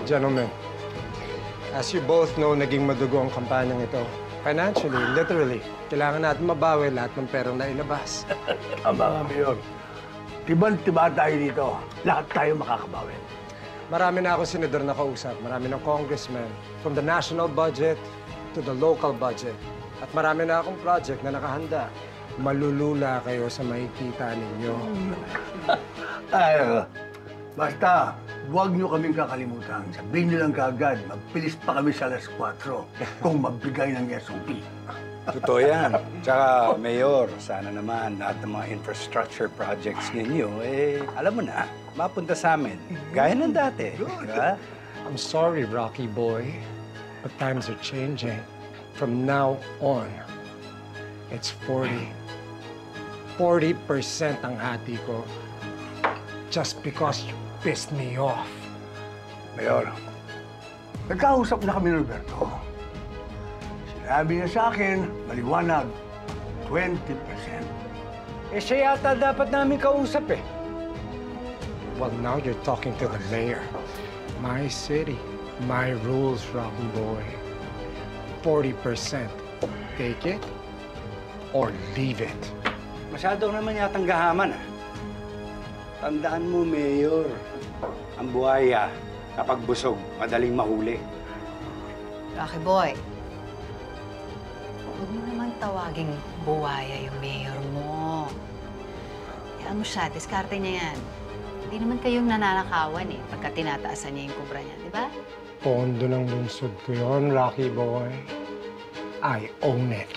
Gentlemen, as you both know, naging madugo ang kampanyang ito. Financially, literally, kailangan natin mabawi lahat ng perang nailabas. Tama nga, Mayor. Tiban-tiba tayo dito. Lahat tayo makakabawi. Marami na ako senador na kausap, marami ng congressmen, from the national budget to the local budget. At marami na akong project na nakahanda. Malulula kayo sa makikita ninyo. Ay, basta, huwag niyo kaming kakalimutan. Sabihin niyo lang kaagad, magpilis pa kami sa alas 4 kung magbigay ng SOP. Totoo yan. Tsaka, Mayor, sana naman lahat ng mga infrastructure projects ninyo, alam mo na, mapunta sa amin. Gaya ng dati. Diba? I'm sorry, Rocky boy, but times are changing. From now on, it's 40. 40% ang hati ko just because you pissed me off. Mayor, nagkausap na kami ni Roberto. Sinabi niya sa akin, maliwanag, 20%. Siya yata dapat namin kausap Well, now you're talking to the mayor. My city, my rules, Rocky boy. 40%. Take it or leave it. Masyado naman yatang gahaman, Tandaan mo, Mayor, ang buhaya, kapag busog, madaling mahuli. Rocky boy, huwag mo naman tawaging buwaya yung mayor mo. Hayaan mo siya, diskarte niya yan. Hindi naman kayong nananakawan pagka tinataasan niya yung kubra niya, di ba? Pondo ng lungsod ko yun, Rocky boy. I own it.